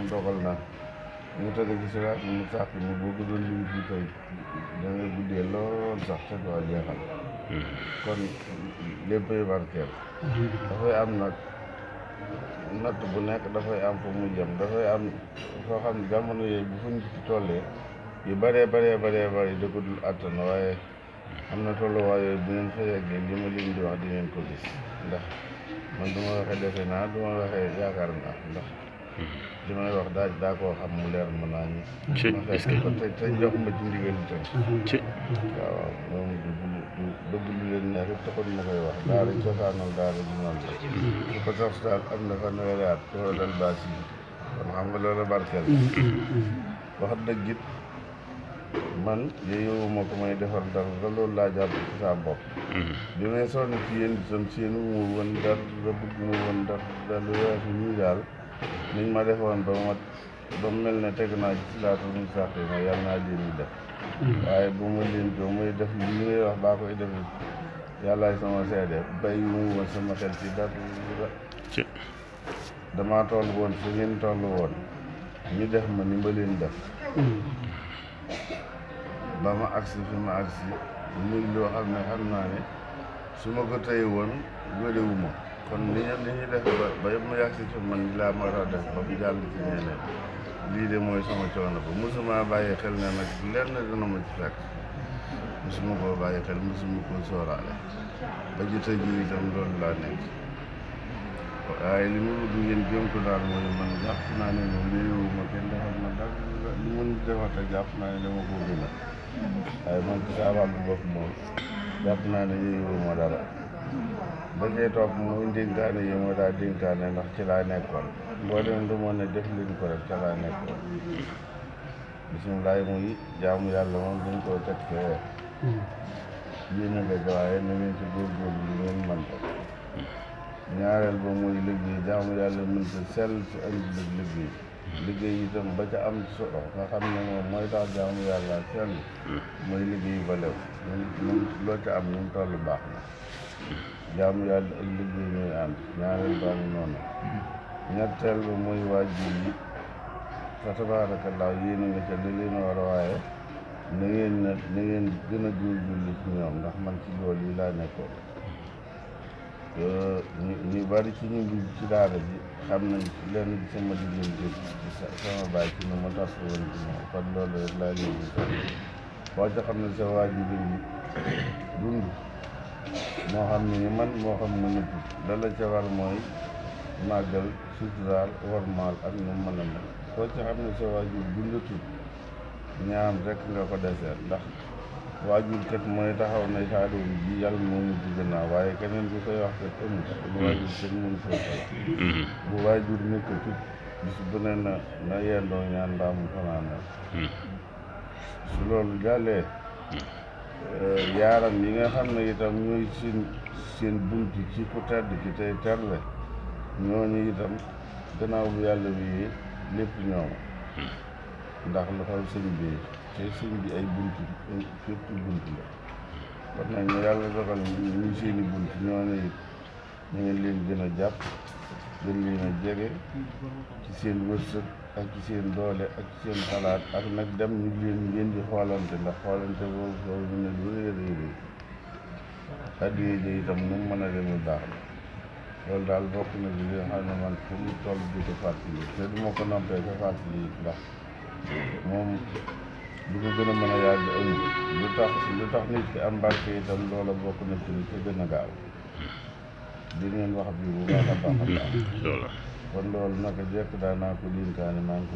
borom dogal na ñu tege ci siraat mu sàq ni boo ko doon lim fii tey da ngay guddee lool sax te doo jeexal kon léppay barkeel dafay am nag natt bu nekk dafay am fu mu jëm dafay am foo xam ne jamono yooyu bu fu nit ci tollee yu bëree da ko dul attan waaye am na tolluwaay yooyu bu ngeen fa yeggee li ma leen di wax di ngeen ko gis ndax man du ma waxee defe naa du ma waxee yaakaar naa ndax li may wax daa koo xam mu leer ma naa ñi ma te jox ma ci ndigal itam waaw moom du bëgg lu leen neex it taxul ma koy wax daara cosaanal daara ji noonu la su ko sos daal am na fanweeri at wala dal baas yi kon xam nga loolu barkeel wax dëgg it man yeyowuma ko may defar dara loolu laa jàpp ci saa bopp bi may sonn ci yéen itam seenu mu woon dara bëgg mu woon dara lu weesu ñii daal niñ ma defoon ba mu mel ne teg naa ci siraatal mustaqiim yàlla naa leen di def waaye bu ma leen ko muy def li ngay wax baa koy def yàllaay sama seede bàyyi mu woon sama xel ci dara damaa toll woon fi ngeen toll woon ñu def ma ni ma leen def ba ma agsi fi ma agsi muy loo xam ne xam naa ne su ma ko tey woon wérewuma kon li ñu def ba yëpp ma yàgsi fi man ni laa ma war a def ba mu jàll ci ñeneen lii de mooy sama coono ba mosuma bàyyi xel ne nag lenn dina ma ci fekk mosuma koo bàyyi xel mosuma koo sóoraale ba ji tey jii itam loolu laa nekk waaye li ma bëgg ngeen jëm ko daal mooy man jàpp naa ne moom wérewuma kenn defal ma dara li ma nit defal te jàpp naa ne dama koo gën a waaye man ci saa wàllu bopp moom jàpp naa ne yéeyuma dara ba cee topp muy dénkaane yi ma daa dénkaane ndax ci laa nekkoon boo dem du ma ne def leen ko rek ca laa nekkoon bisimilah muy jaamu yàlla moom duñ koo teg fee yéene nga waaye na ngeen ci góorgóorlu lu ngeen mën ko ñaareel ba muy liggéey jaamu yàlla mën ta sell ci andi lëg liggéey liggéey itam ba ca am solo nga xam ne moom mooy tax jaamu yàlla sell mooy liggéey ba lew mun loo ca am nu mu toll baax na jaamu yàlla ak liggéey ñooy ànd ñaareel ba mu noonu ñetteel ba mooy waajur yi fa tabaarakallaa yéen a nga ca li leen war a waaye na ngeen gën a góorgóorlu ci ñoom ndax man ci loolu yi laa nekkoon ñu bari ci ñu ci daara ji xam nañ lenn ci sama diggante ci sama baay ci nu ma tas woon ci moom kon loolu rek laa leen di sant boo ca xam ne sa waajur yi dund moo xam ne ni man moo xam ne nit la la ca war mooy màggal suturaal wormaal ak nu mën a mel soo ca xam ne sa waajur dundatul ñaam rek nga ko deseel ndax waajur kat mooy taxaw na saa doom ji yàlla moo ñu ci gannaaw waaye keneen bi koy wax kat amul lu waajur kenn mënu koo solo bu waajur nekkatut bis bu ne na yendoo ñaan mbaa mu fanaanal su loolu jàllee yaaram yi nga xam ne itam ñooy seen bunt ci ku tedd ki tey terle ñooñu itam gannaaw bu yàlla bi lépp ñooma ndax lu xaw sëñ bi te sëñ bi ay bunt fépp bunt la kon nag ñu yàlla dogal ñu seeni bunt ñooñu it ñu ngi leen gën a jàpp gën leen a jege ci seen wërsëg ak ci seen doole ak ci seen xalaat ak nag dem ñu ngeen di xoolante ndax xoolante boobu foofu ñu ne lu rëy rëy addiye ji itam nu mu mën a demee baax na loolu daal bokk na ci li nga xam ne man fu mu toll di ko fàttali te du ma ko noppee ko fàttali ndax moom du ko gën a mën a yàgg amul lu tax nit ki am barke itam loola bokk na ci li ci gën a gaaw di ngeen wax bi bu baax a baax a baax kon loolu naka jekk daanaa ko dénkaane maa ngi ko